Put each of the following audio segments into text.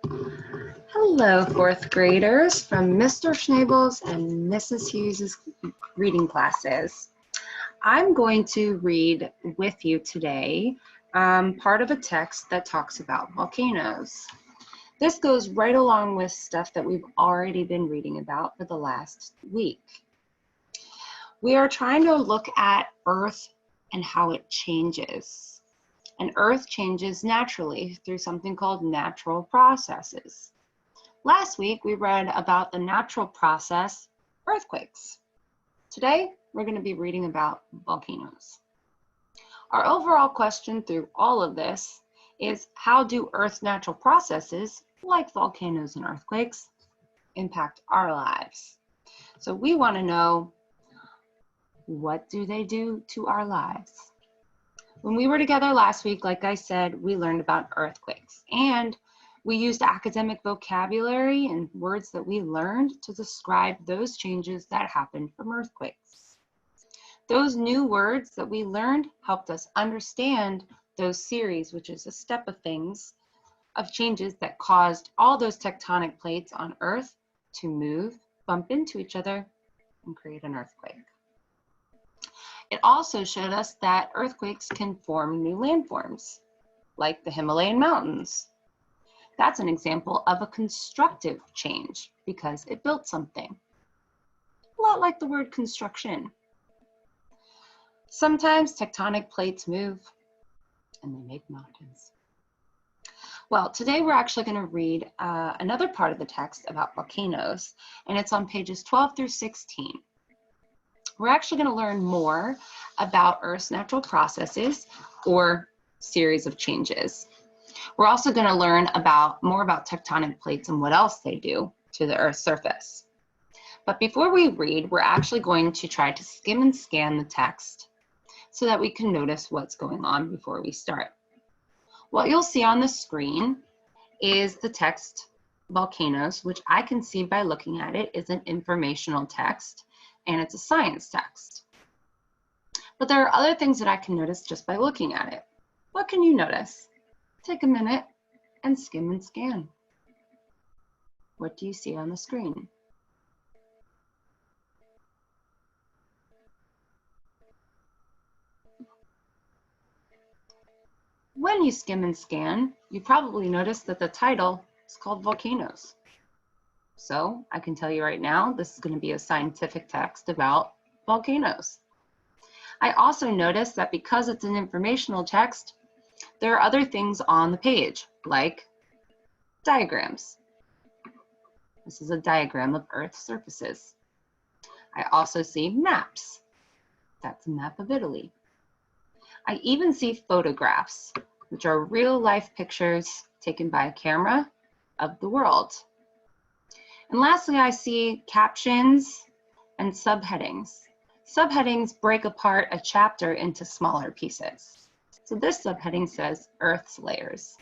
Hello, fourth graders from Mr. Schnabel's and Mrs. Hughes' reading classes. I'm going to read with you today part of a text that talks about volcanoes. This goes right along with stuff that we've already been reading about for the last week. We are trying to look at Earth and how it changes. And Earth changes naturally through something called natural processes. Last week, we read about the natural process, earthquakes. Today, we're going to be reading about volcanoes. Our overall question through all of this is, how do Earth's natural processes, like volcanoes and earthquakes, impact our lives? So we want to know, what do they do to our lives? When we were together last week, like I said, we learned about earthquakes, and we used academic vocabulary and words that we learned to describe those changes that happened from earthquakes. Those new words that we learned helped us understand those series, which is a step of things, of changes that caused all those tectonic plates on Earth to move, bump into each other, and create an earthquake. It also showed us that earthquakes can form new landforms, like the Himalayan mountains. That's an example of a constructive change because it built something. A lot like the word construction. Sometimes tectonic plates move and they make mountains. Well, today we're actually going to read another part of the text about volcanoes, and it's on pages 12 through 16. We're actually going to learn more about Earth's natural processes or series of changes. We're also going to learn more about tectonic plates and what else they do to the Earth's surface. But before we read, we're actually going to try to skim and scan the text so that we can notice what's going on before we start. What you'll see on the screen is the text volcanoes, which I can see by looking at it is an informational text, and it's a science text. But there are other things that I can notice just by looking at it. What can you notice? Take a minute and skim and scan. What do you see on the screen? When you skim and scan, you probably notice that the title is called Volcanoes. So I can tell you right now, this is going to be a scientific text about volcanoes. I also noticed that because it's an informational text, there are other things on the page, like diagrams. This is a diagram of Earth's surfaces. I also see maps. That's a map of Italy. I even see photographs, which are real-life pictures taken by a camera of the world. And lastly, I see captions and subheadings. Subheadings break apart a chapter into smaller pieces. So this subheading says Earth's layers.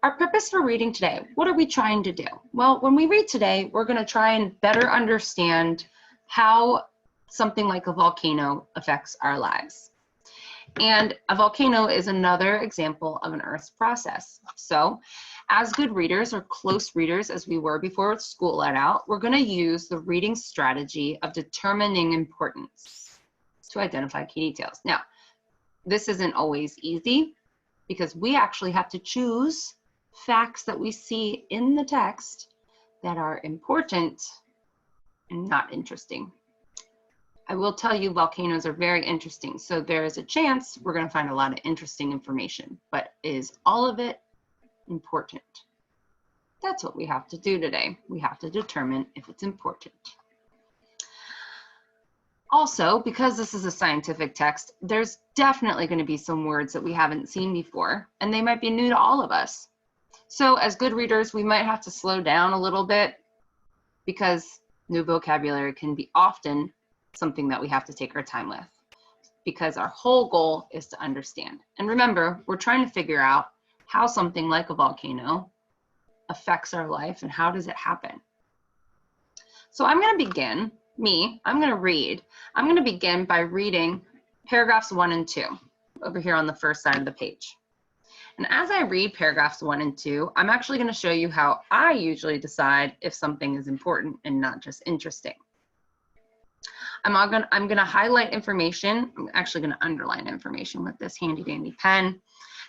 Our purpose for reading today, what are we trying to do? Well, when we read today, we're going to try and better understand how something like a volcano affects our lives. And a volcano is another example of an Earth's process. So as good readers or close readers as we were before school let out, we're going to use the reading strategy of determining importance to identify key details. Now, this isn't always easy because we actually have to choose facts that we see in the text that are important and not interesting. I will tell you volcanoes are very interesting, so there is a chance we're going to find a lot of interesting information, but is all of it important? That's what we have to do today. We have to determine if it's important. Also, because this is a scientific text, there's definitely going to be some words that we haven't seen before, and they might be new to all of us. So as good readers, we might have to slow down a little bit because new vocabulary can be often something that we have to take our time with, because our whole goal is to understand. And remember, we're trying to figure out how something like a volcano affects our life and how does it happen. So I'm going to begin, I'm going to begin by reading paragraphs 1 and 2 over here on the first side of the page. And as I read paragraphs 1 and 2, I'm actually going to show you how I usually decide if something is important and not just interesting. I'm going to highlight information. I'm actually going to underline information with this handy dandy pen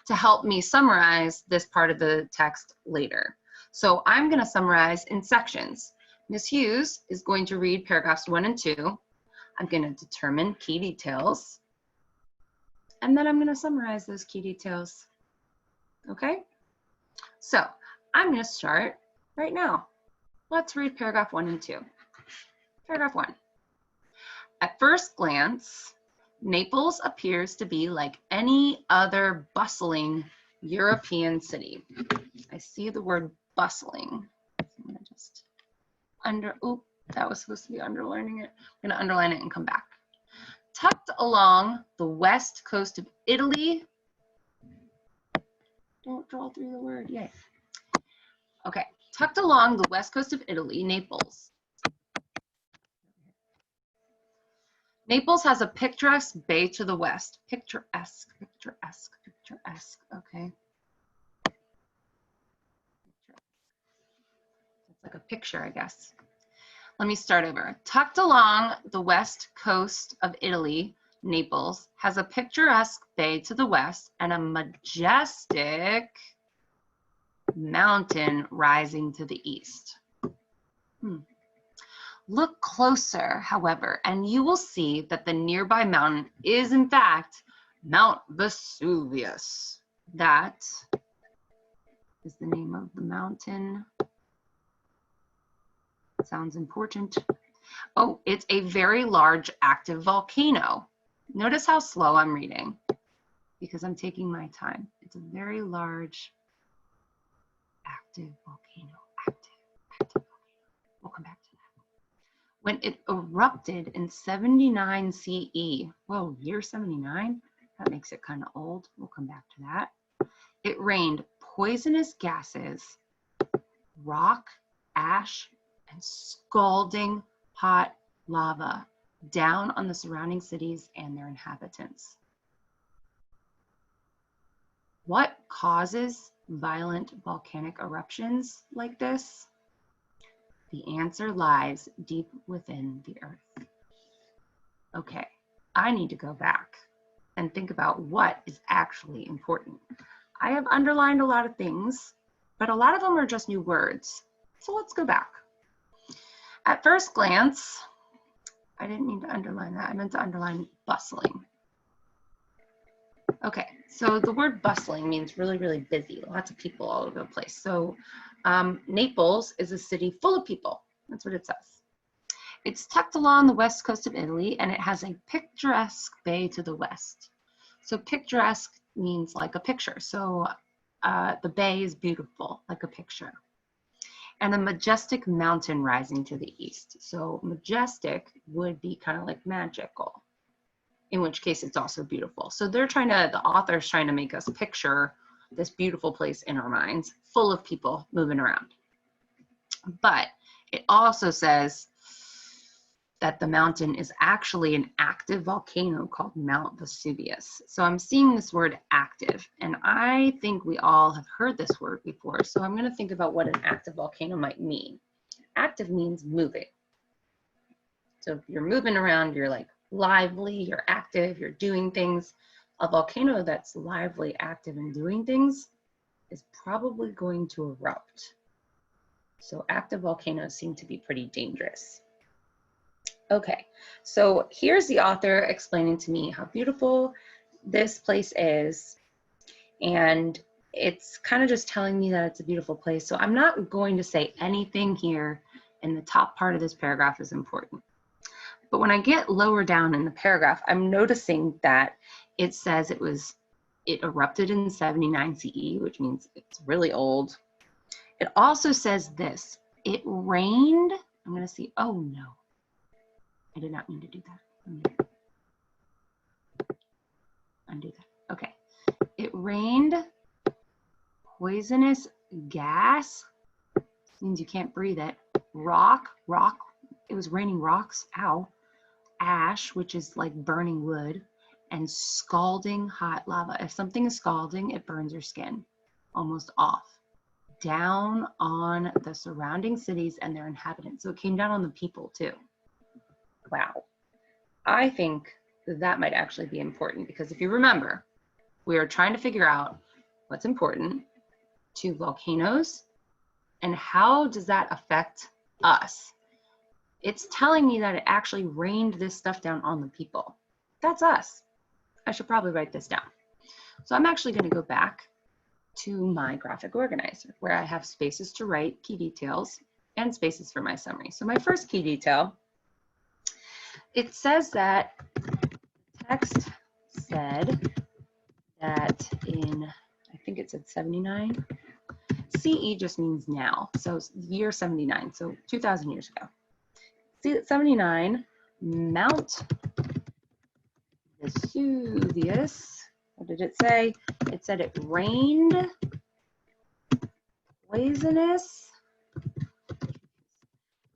to help me summarize this part of the text later. So I'm going to summarize in sections. Ms. Hughes is going to read paragraphs 1 and 2. I'm going to determine key details. And then I'm going to summarize those key details. Okay? So I'm going to start right now. Let's read paragraph 1 and 2. Paragraph 1. At first glance, Naples appears to be like any other bustling European city. I see the word bustling. I'm going to just that was supposed to be underlining it. I'm going to underline it and come back. Tucked along the west coast of Italy. Don't draw through the word, yay. Okay, tucked along the west coast of Italy, Naples. Naples has a picturesque bay to the west. Picturesque, picturesque, picturesque, okay. It's like a picture, I guess. Let me start over. Tucked along the west coast of Italy, Naples has a picturesque bay to the west and a majestic mountain rising to the east. Look closer, however, and you will see that the nearby mountain is in fact Mount Vesuvius. That is the name of the mountain. Sounds important. Oh, it's a very large active volcano. Notice how slow I'm reading because I'm taking my time. It's a very large active volcano. Active volcano. We'll come back to that. When it erupted in 79 CE, whoa, year 79? That makes it kind of old. We'll come back to that. It rained poisonous gases, rock, ash, and scalding hot lava down on the surrounding cities and their inhabitants. What causes violent volcanic eruptions like this? The answer lies deep within the earth. Okay, I need to go back and think about what is actually important. I have underlined a lot of things, but a lot of them are just new words. So let's go back. At first glance, I didn't mean to underline that. I meant to underline bustling. Okay, so the word bustling means really, really busy. Lots of people all over the place. So Naples is a city full of people. That's what it says. It's tucked along the west coast of Italy, and it has a picturesque bay to the west. So picturesque means like a picture. So the bay is beautiful, like a picture. And a majestic mountain rising to the east. So majestic would be kind of like magical, in which case it's also beautiful. So the author's trying to make us picture this beautiful place in our minds, full of people moving around. But it also says that the mountain is actually an active volcano called Mount Vesuvius. So I'm seeing this word active, and I think we all have heard this word before. So I'm going to think about what an active volcano might mean. Active means moving. So if you're moving around, you're like lively, you're active, you're doing things. A volcano that's lively, active, and doing things is probably going to erupt. So active volcanoes seem to be pretty dangerous. Okay, so here's the author explaining to me how beautiful this place is, and it's kind of just telling me that it's a beautiful place. So I'm not going to say anything here in the top part of this paragraph is important. But when I get lower down in the paragraph, I'm noticing that it says it erupted in 79 CE, which means it's really old. It also says this, it rained, I'm going to see, oh no. I did not mean to do that. Undo that. Okay. It rained poisonous gas. Means you can't breathe it. Rock. It was raining rocks. Ow. Ash, which is like burning wood. and scalding hot lava. If something is scalding, it burns your skin almost off, down on the surrounding cities and their inhabitants. So it came down on the people too. Wow. I think that might actually be important, because if you remember, we are trying to figure out what's important to volcanoes and how does that affect us. It's telling me that it actually rained this stuff down on the people. That's us. I should probably write this down. So I'm actually going to go back to my graphic organizer where I have spaces to write key details and spaces for my summary. So my first key detail, it says that text said that in, I think it said 79, CE just means now, so year 79, so 2,000 years ago. 79, Mount Vesuvius, what did it say? It said it rained poisonous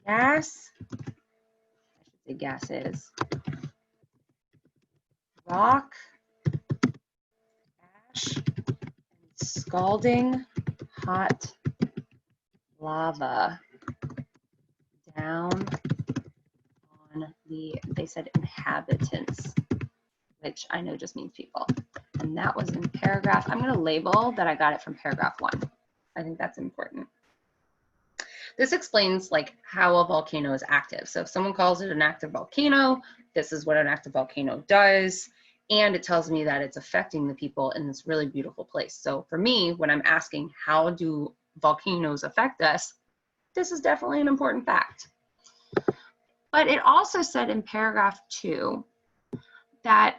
gas, I should say gases, rock, ash, and scalding hot lava down on the, they said inhabitants, which I know just means people. And that was in paragraph, I'm going to label that I got it from paragraph 1. I think that's important. This explains like how a volcano is active. So if someone calls it an active volcano, this is what an active volcano does. And it tells me that it's affecting the people in this really beautiful place. So for me, when I'm asking how do volcanoes affect us, this is definitely an important fact. But it also said in paragraph 2 that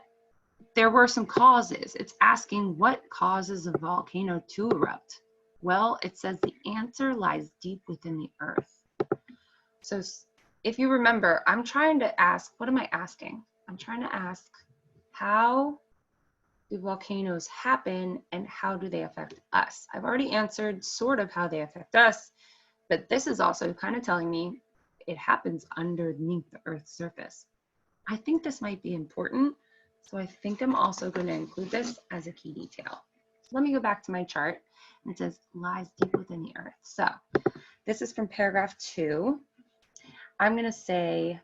there were some causes. It's asking what causes a volcano to erupt. Well, it says the answer lies deep within the earth. So if you remember, I'm trying to ask, what am I asking? I'm trying to ask, how do volcanoes happen and how do they affect us? I've already answered sort of how they affect us, but this is also kind of telling me it happens underneath the Earth's surface. I think this might be important, so I think I'm also going to include this as a key detail. So let me go back to my chart, and it says lies deep within the Earth. So this is from paragraph 2. I'm going to say,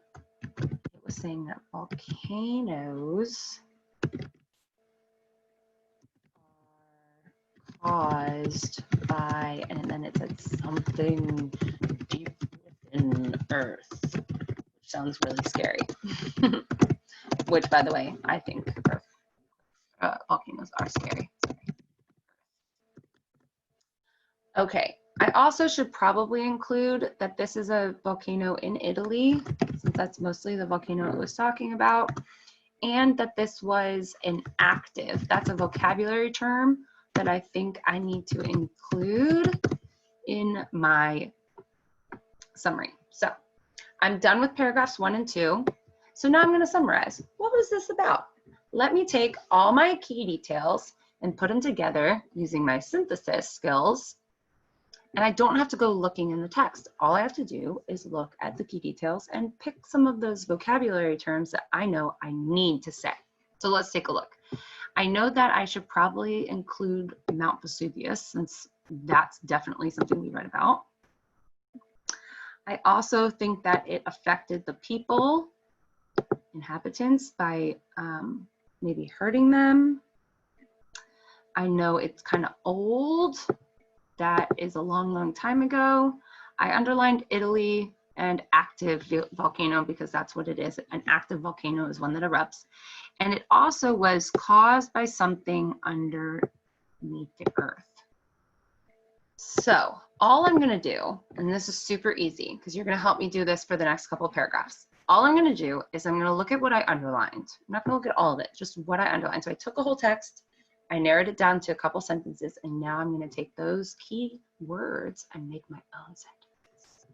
it was saying that volcanoes are caused by, and then it said something deep within Earth, which sounds really scary. Which, by the way, I think volcanoes are scary. Okay, I also should probably include that this is a volcano in Italy, since that's mostly the volcano it was talking about, and that this was an active. That's a vocabulary term that I think I need to include in my summary. So I'm done with paragraphs 1 and 2. So now I'm going to summarize. What was this about? Let me take all my key details and put them together using my synthesis skills. And I don't have to go looking in the text. All I have to do is look at the key details and pick some of those vocabulary terms that I know I need to say. So let's take a look. I know that I should probably include Mount Vesuvius, since that's definitely something we read about. I also think that it affected the people, inhabitants, by maybe hurting them. I know it's kind of old. That is a long, long time ago. I underlined Italy and active volcano because that's what it is. An active volcano is one that erupts. And it also was caused by something underneath the earth. So all I'm gonna do, and this is super easy because you're gonna help me do this for the next couple of paragraphs. All I'm gonna do is I'm gonna look at what I underlined. I'm not gonna look at all of it, just what I underlined. So I took a whole text, I narrowed it down to a couple sentences, and now I'm going to take those key words and make my own sentence.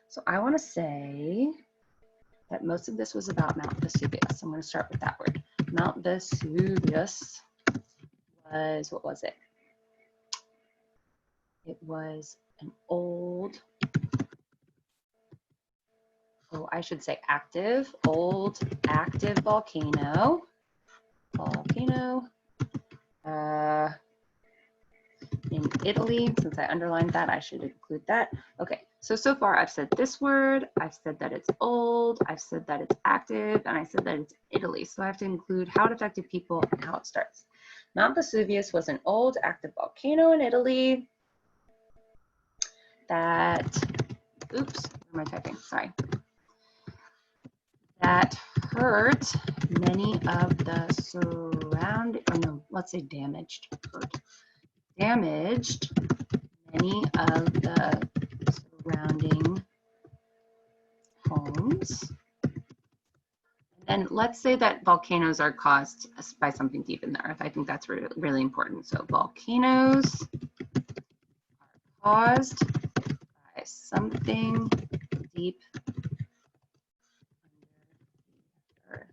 So I want to say that most of this was about Mount Vesuvius. I'm going to start with that word. Mount Vesuvius was, what was it? It was an old, oh, I should say active, old, active volcano. volcano in Italy. Since I underlined that, I should include that. Okay, so far I've said this word, I've said that it's old, I've said that it's active, and I said that it's Italy. So I have to include how it affected people and how it starts. Mount Vesuvius was an old active volcano in Italy that, oops, where am I typing? Sorry. That hurt many of the surrounding, oh no, let's say damaged, damaged many of the surrounding homes. And let's say that volcanoes are caused by something deep in the earth. I think that's really important. So volcanoes are caused by something deep under the earth.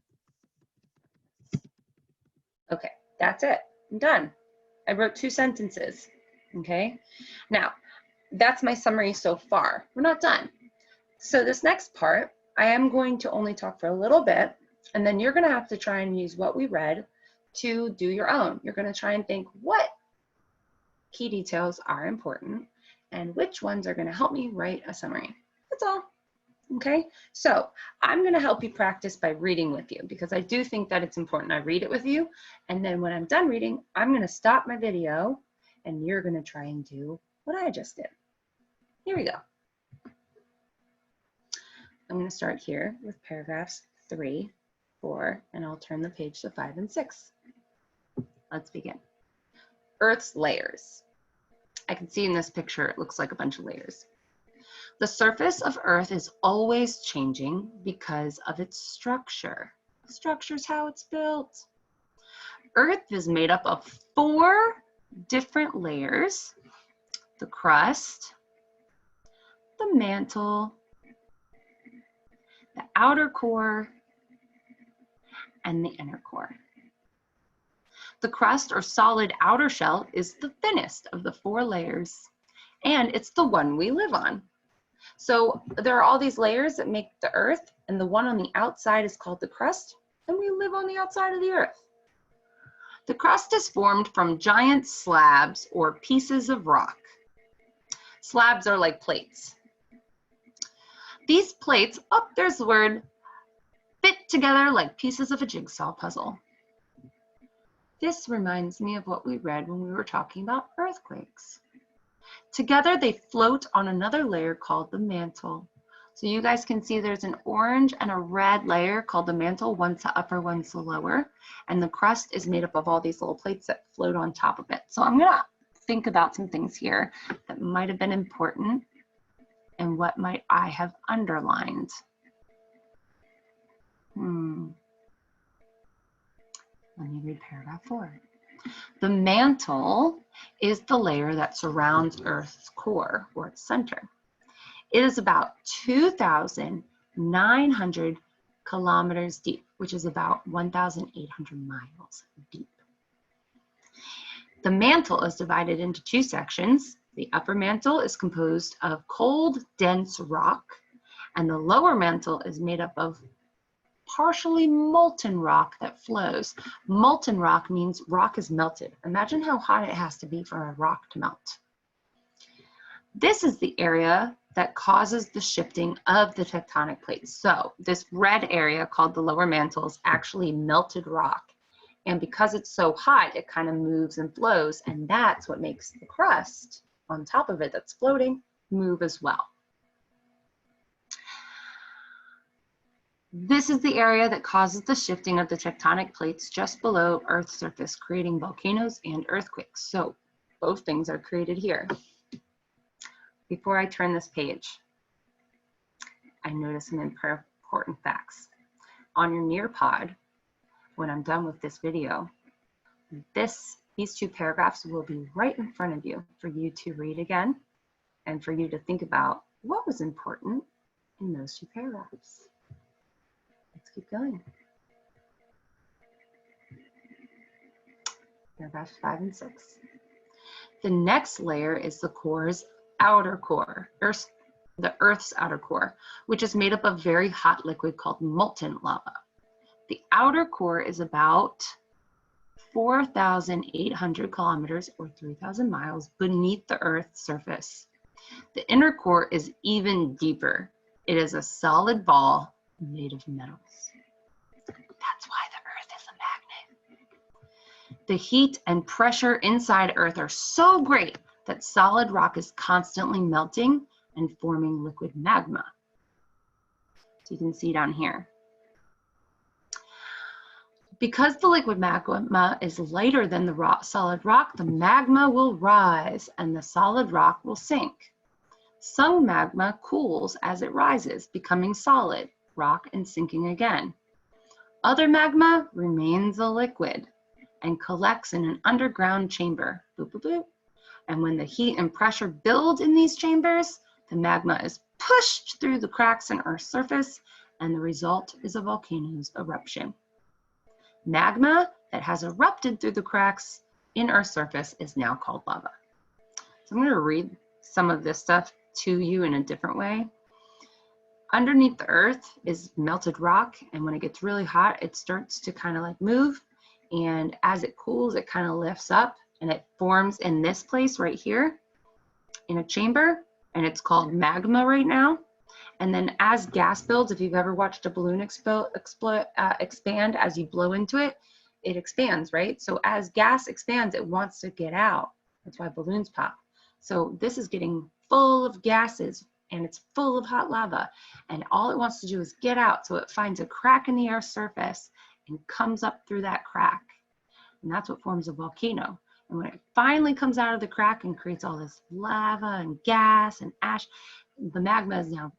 Okay, that's it. I'm done. I wrote 2 sentences. Okay, now that's my summary so far. We're not done. So this next part, I am going to only talk for a little bit, and then you're going to have to try and use what we read to do your own. You're going to try and think what key details are important and which ones are going to help me write a summary. That's all. Okay, so I'm going to help you practice by reading with you because I do think that it's important I read it with you. And then when I'm done reading, I'm going to stop my video and you're going to try and do what I just did. Here we go. I'm going to start here with paragraphs 3, 4, and I'll turn the page to 5 and 6. Let's begin. Earth's layers. I can see in this picture, it looks like a bunch of layers. The surface of Earth is always changing because of its structure. Structure's how it's built. Earth is made up of 4 different layers: the crust, the mantle, the outer core, and the inner core. The crust or solid outer shell is the thinnest of the 4 layers, and it's the one we live on. So there are all these layers that make the Earth, and the one on the outside is called the crust, and we live on the outside of the Earth. The crust is formed from giant slabs or pieces of rock. Slabs are like plates. These plates, oh, there's the word, fit together like pieces of a jigsaw puzzle. This reminds me of what we read when we were talking about earthquakes. Together they float on another layer called the mantle. So you guys can see there's an orange and a red layer called the mantle. One's the upper, one's the lower. And the crust is made up of all these little plates that float on top of it. So I'm gonna think about some things here that might have been important and what might I have underlined. Let me read paragraph 4. The mantle is the layer that surrounds Earth's core, or its center. It is about 2,900 kilometers deep, which is about 1,800 miles deep. The mantle is divided into 2 sections. The upper mantle is composed of cold, dense rock, and the lower mantle is made up of partially molten rock that flows. Molten rock means rock is melted. Imagine how hot it has to be for a rock to melt. This is the area that causes the shifting of the tectonic plates. So this red area called the lower mantle is actually melted rock. And because it's so hot, it kind of moves and flows, and that's what makes the crust on top of it that's floating move as well. This is the area that causes the shifting of the tectonic plates just below Earth's surface, creating volcanoes and earthquakes. So both things are created here. Before I turn this page, I noticed some important facts. On your Nearpod, when I'm done with this video, these 2 paragraphs will be right in front of you for you to read again and for you to think about what was important in those 2 paragraphs. Let's keep going. Paragraphs 5 and 6. The next layer is the core's outer core, the Earth's outer core, which is made up of very hot liquid called molten lava. The outer core is about 4,800 kilometers or 3,000 miles beneath the Earth's surface. The inner core is even deeper. It is a solid ball made of metals. That's why the Earth is a magnet. The heat and pressure inside Earth are so great that solid rock is constantly melting and forming liquid magma. So you can see down here. Because the liquid magma is lighter than the solid rock, the magma will rise and the solid rock will sink. Some magma cools as it rises, becoming solid rock and sinking again. Other magma remains a liquid and collects in an underground chamber. Boop, boop, boop. And when the heat and pressure build in these chambers, the magma is pushed through the cracks in Earth's surface, and the result is a volcano's eruption. Magma that has erupted through the cracks in Earth's surface is now called lava. So I'm going to read some of this stuff to you in a different way. Underneath the Earth is melted rock, and when it gets really hot, it starts to kind of like move, and as it cools, it kind of lifts up, and it forms in this place right here in a chamber, and it's called magma right now. And then as gas builds, if you've ever watched a balloon expand as you blow into it, it expands, right? So as gas expands, it wants to get out. That's why balloons pop. So this is getting full of gases, and it's full of hot lava, and all it wants to do is get out. So it finds a crack in the Earth's surface and comes up through that crack. And that's what forms a volcano. And when it finally comes out of the crack and creates all this lava and gas and ash, the magma is now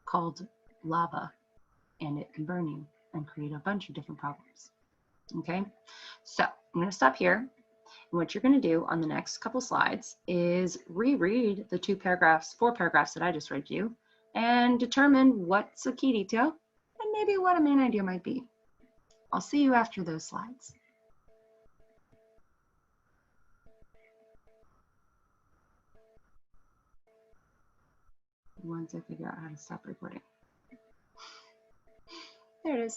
called lava, and it can burn you and create a bunch of different problems. Okay, so I'm going to stop here. And what you're going to do on the next couple slides is reread the 4 paragraphs that I just read to you and determine what's a key detail and maybe what a main idea might be. I'll see you after those slides. Once I figure out how to stop recording. There it is.